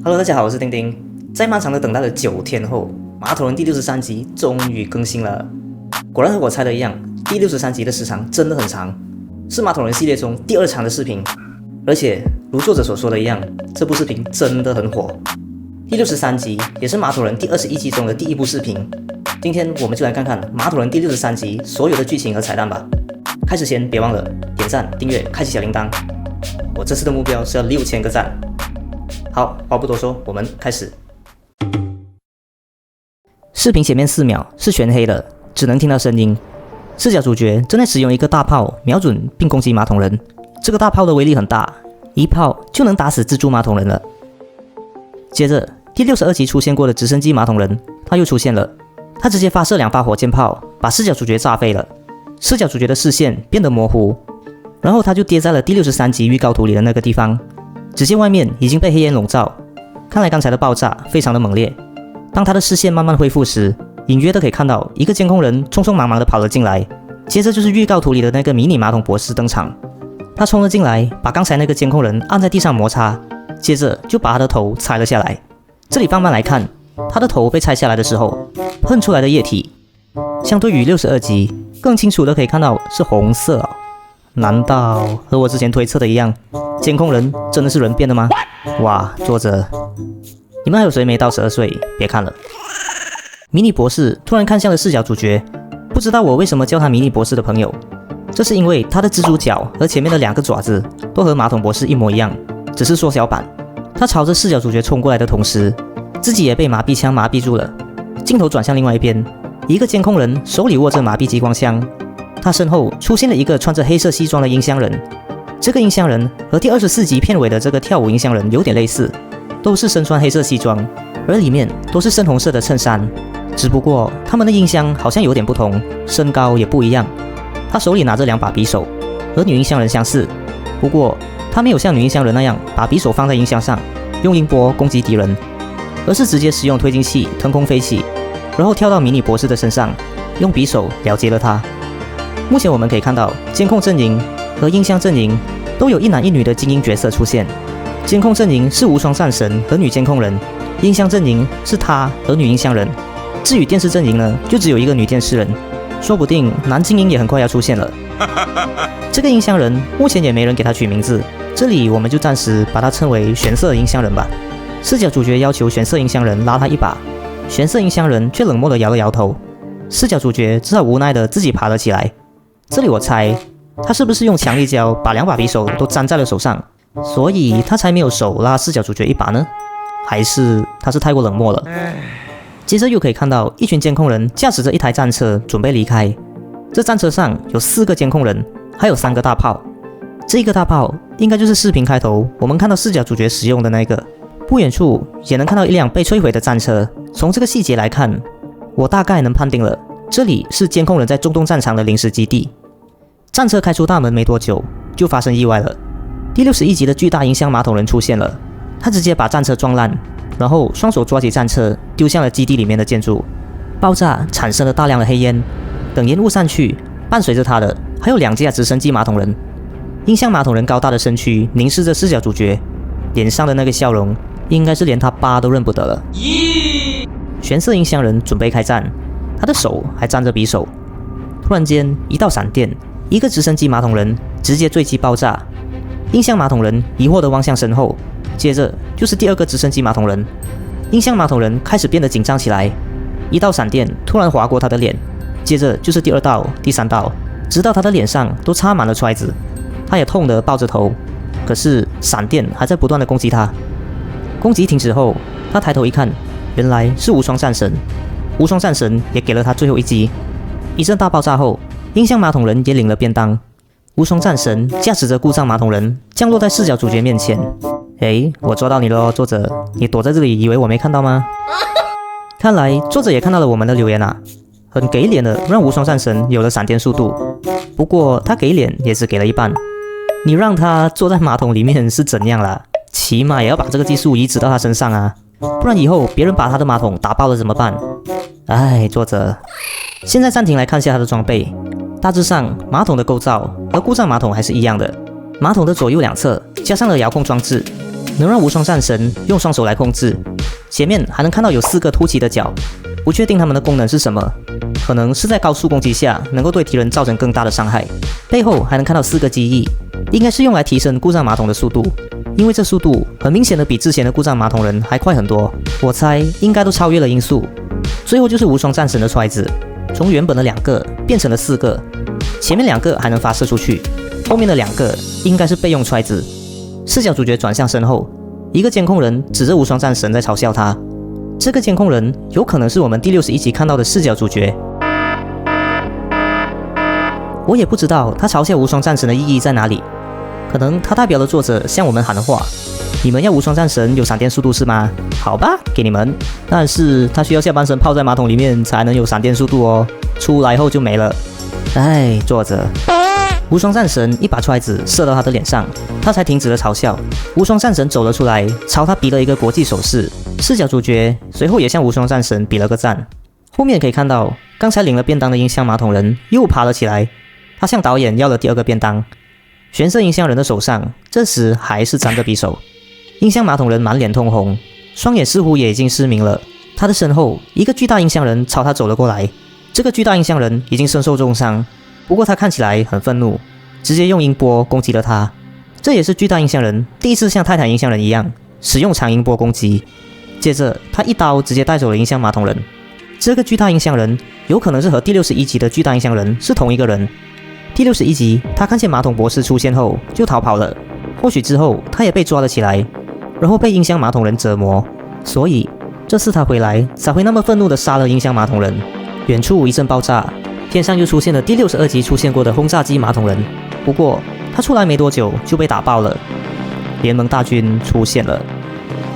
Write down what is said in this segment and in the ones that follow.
Hello， 大家好，我是丁丁。在漫长的等待了9天后，马桶人第63集终于更新了。果然和我猜的一样，第63集的时长真的很长，是马桶人系列中第2长的视频。而且如作者所说的一样，这部视频真的很火。第63集也是马桶人第21集中的第1部视频。今天我们就来看看马桶人第63集所有的剧情和彩蛋吧。开始前别忘了点赞、订阅、开启小铃铛。我这次的目标是要6000个赞。好，话不多说，我们开始。视频前面4秒是全黑的，只能听到声音。视角主角正在使用一个大炮瞄准并攻击马桶人。这个大炮的威力很大，一炮就能打死蜘蛛马桶人了。接着，第62集出现过的直升机马桶人，他又出现了。他直接发射2发火箭炮，把视角主角炸飞了。视角主角的视线变得模糊，然后他就跌在了第63集预告图里的那个地方。只见外面已经被黑烟笼罩，看来刚才的爆炸非常的猛烈。当他的视线慢慢恢复时，隐约的可以看到一个监控人匆匆忙忙的跑了进来，接着就是预告图里的那个迷你马桶博士登场。他冲了进来，把刚才那个监控人按在地上摩擦，接着就把他的头拆了下来。这里放慢来看，他的头被拆下来的时候，喷出来的液体，相对于62集，更清楚的可以看到是红色哦。难道和我之前推测的一样，监控人真的是人变的吗？哇，作者，你们还有谁没到12岁？别看了。迷你博士突然看向了视角主角，不知道我为什么叫他迷你博士的朋友，这是因为他的蜘蛛脚和前面的2个爪子都和马桶博士一模一样，只是缩小版。他朝着视角主角冲过来的同时，自己也被麻痹枪麻痹住了。镜头转向另外一边，一个监控人手里握着麻痹激光枪。他身后出现了一个穿着黑色西装的音箱人，这个音箱人和第24集片尾的这个跳舞音箱人有点类似，都是身穿黑色西装，而里面都是深红色的衬衫，只不过他们的音箱好像有点不同，身高也不一样。他手里拿着2把匕首，和女音箱人相似，不过他没有像女音箱人那样把匕首放在音箱上，用音波攻击敌人，而是直接使用推进器腾空飞起，然后跳到迷你博士的身上，用匕首了结了他。目前我们可以看到，监控阵营和音箱阵营都有1男1女的精英角色出现。监控阵营是无双战神和女监控人，音箱阵营是他和女音箱人。至于电视阵营呢，就只有一个女电视人，说不定男精英也很快要出现了。这个音箱人目前也没人给他取名字，这里我们就暂时把他称为玄色音箱人吧。视角主角要求玄色音箱人拉他一把，玄色音箱人却冷漠地摇了摇头。视角主角只好无奈地自己爬了起来。这里我猜，他是不是用强力胶把2把匕首都粘在了手上，所以他才没有手拉视角主角一把呢？还是他是太过冷漠了？接着又可以看到一群监控人驾驶着一台战车准备离开，这战车上有4个监控人，还有3个大炮。这个大炮应该就是视频开头我们看到视角主角使用的那个。不远处也能看到一辆被摧毁的战车，从这个细节来看，我大概能判定了，这里是监控人在中东战场的临时基地。战车开出大门没多久，就发生意外了。第61集的巨大音箱马桶人出现了，他直接把战车撞烂，然后双手抓起战车丢向了基地里面的建筑。爆炸产生了大量的黑烟，等烟雾散去，伴随着他的还有2架直升机马桶人。音箱马桶人高大的身躯凝视着视角主角，脸上的那个笑容应该是连他爸都认不得了。玄色音箱人准备开战，他的手还沾着匕首。突然间，一道闪电，一个直升机马桶人直接坠机爆炸。音箱马桶人疑惑地望向身后，接着就是第2个直升机马桶人。音箱马桶人开始变得紧张起来，一道闪电突然划过他的脸，接着就是第2道、第3道，直到他的脸上都插满了揣子。他也痛得抱着头，可是闪电还在不断地攻击他。攻击停止后，他抬头一看，原来是无双战神。无双战神也给了他最后一击。一阵大爆炸后，音箱马桶人也领了便当。无双战神驾驶着故障马桶人降落在视角主角面前。我抓到你了哦，作者，你躲在这里以为我没看到吗？看来作者也看到了我们的留言啊，很给脸的让无双战神有了闪电速度。不过他给脸也只给了一半，你让他坐在马桶里面是怎样啦？起码也要把这个技术移植到他身上啊，不然以后别人把他的马桶打爆了怎么办？作者，现在暂停来看一下他的装备。大致上，马桶的构造和故障马桶还是一样的，马桶的左右2侧加上了遥控装置，能让无双战神用双手来控制。前面还能看到有4个凸起的角，不确定它们的功能是什么，可能是在高速攻击下能够对敌人造成更大的伤害。背后还能看到4个机翼，应该是用来提升故障马桶的速度，因为这速度很明显的比之前的故障马桶人还快很多，我猜应该都超越了音速。最后就是无双战神的揣子，从原本的2个变成了4个，前面2个还能发射出去，后面的2个应该是备用揣子。视角主角转向身后，一个监控人指着无双战神在嘲笑他。这个监控人有可能是我们第61集看到的视角主角。我也不知道他嘲笑无双战神的意义在哪里，可能他代表了作者向我们喊的话：你们要无双战神有闪电速度是吗？好吧，给你们。但是他需要下半身泡在马桶里面才能有闪电速度哦，出来后就没了。哎，作者。无双战神一把揣子射到他的脸上，他才停止了嘲笑。无双战神走了出来，朝他比了一个国际手势。视角主角随后也向无双战神比了个赞。后面可以看到，刚才领了便当的音箱马桶人又爬了起来，他向导演要了第2个便当。玄色音箱人的手上这时还是沾着匕首。音箱马桶人满脸通红，双眼似乎也已经失明了。他的身后，一个巨大音箱人朝他走了过来。这个巨大音箱人已经身受重伤，不过他看起来很愤怒，直接用音波攻击了他。这也是巨大音箱人第一次像泰坦音箱人一样使用长音波攻击。接着他一刀直接带走了音箱马桶人。这个巨大音箱人有可能是和第61集的巨大音箱人是同一个人。第61集他看见马桶博士出现后就逃跑了，或许之后他也被抓了起来，然后被音箱马桶人折磨，所以这次他回来才会那么愤怒地杀了音箱马桶人。远处一阵爆炸，天上又出现了第62集出现过的轰炸机马桶人，不过他出来没多久就被打爆了。联盟大军出现了，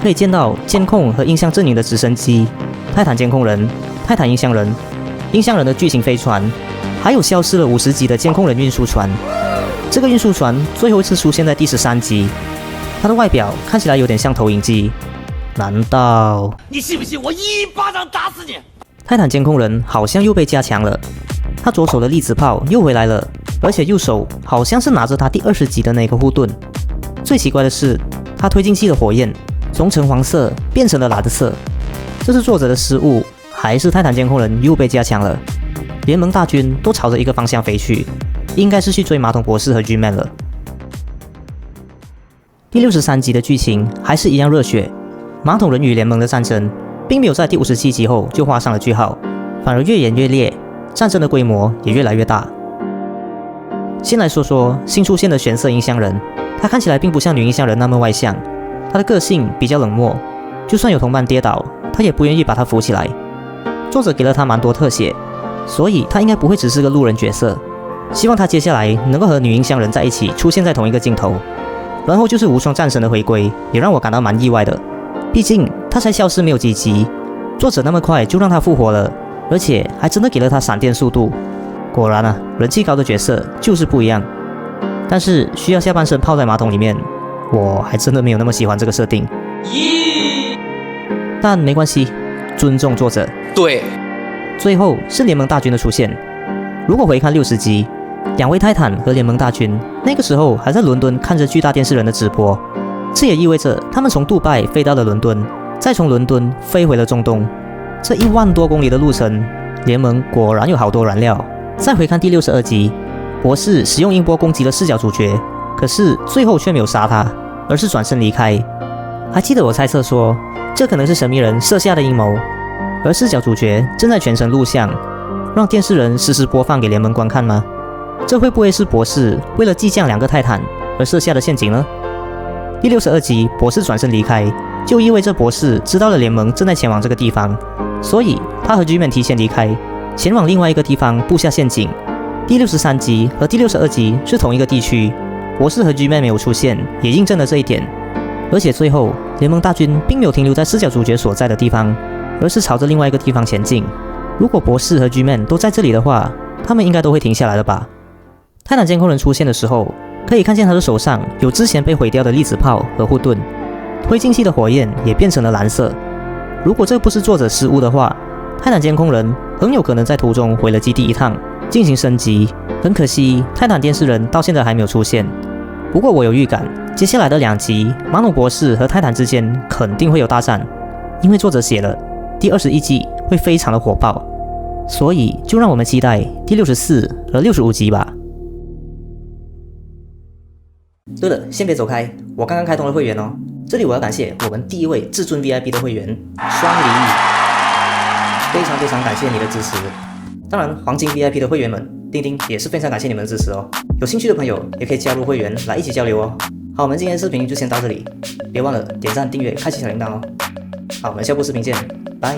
可以见到监控和音箱阵营的直升机、泰坦监控人、泰坦音箱人、音箱人的巨型飞船，还有消失了50集的监控人运输船。这个运输船最后一次出现在第13集，它的外表看起来有点像投影机。难道你信不信我一巴掌打死你？泰坦监控人好像又被加强了，他左手的粒子炮又回来了，而且右手好像是拿着他第20集的那个护盾。最奇怪的是，他推进器的火焰从橙黄色变成了蓝色，这是作者的失误，还是泰坦监控人又被加强了？联盟大军都朝着一个方向飞去，应该是去追马桶博士和 G-Man 了。第63集的剧情还是一样热血，马桶人与联盟的战争并没有在第57集后就画上了句号，反而越演越烈，战争的规模也越来越大。先来说说新出现的玄色音箱人，他看起来并不像女音箱人那么外向，他的个性比较冷漠，就算有同伴跌倒，他也不愿意把他扶起来。作者给了他蛮多特写，所以他应该不会只是个路人角色。希望他接下来能够和女音箱人在一起出现在同一个镜头。然后就是无双战神的回归，也让我感到蛮意外的，毕竟他才消失没有几集，作者那么快就让他复活了，而且还真的给了他闪电速度。果然啊，人气高的角色就是不一样。但是需要下半身泡在马桶里面，我还真的没有那么喜欢这个设定。但没关系，尊重作者。对。最后是联盟大军的出现。如果回看60集，2位泰坦和联盟大军那个时候还在伦敦看着巨大电视人的直播，这也意味着他们从杜拜飞到了伦敦，再从伦敦飞回了中东。这1万多公里的路程，联盟果然有好多燃料。再回看第62集，博士使用音波攻击了视角主角，可是最后却没有杀他，而是转身离开。还记得我猜测说，这可能是神秘人设下的阴谋，而视角主角正在全程录像，让电视人实时播放给联盟观看吗？这会不会是博士为了激将2个泰坦而设下的陷阱呢？第62集，博士转身离开，就意味着博士知道了联盟正在前往这个地方，所以他和 G-Man 提前离开，前往另外一个地方布下陷阱。第63集和第62集是同一个地区，博士和 G-Man 没有出现，也印证了这一点。而且最后，联盟大军并没有停留在视角主角所在的地方，而是朝着另外一个地方前进。如果博士和 G-Man 都在这里的话，他们应该都会停下来了吧？泰坦监控人出现的时候，可以看见他的手上有之前被毁掉的粒子炮和护盾，推进器的火焰也变成了蓝色。如果这不是作者失误的话，泰坦监控人很有可能在途中回了基地一趟，进行升级。很可惜，泰坦电视人到现在还没有出现。不过我有预感，接下来的2集，马努博士和泰坦之间肯定会有大战，因为作者写了第21季会非常的火爆，所以就让我们期待第64和65集吧。对了，先别走开，我刚刚开通了会员哦。这里我要感谢我们第1位至尊 VIP 的会员双梨，非常感谢你的支持。当然，黄金 VIP 的会员们，丁丁也是非常感谢你们的支持哦。有兴趣的朋友也可以加入会员来一起交流哦。好，我们今天的视频就先到这里，别忘了点赞、订阅、开启小铃铛哦。好，我们下部视频见，拜。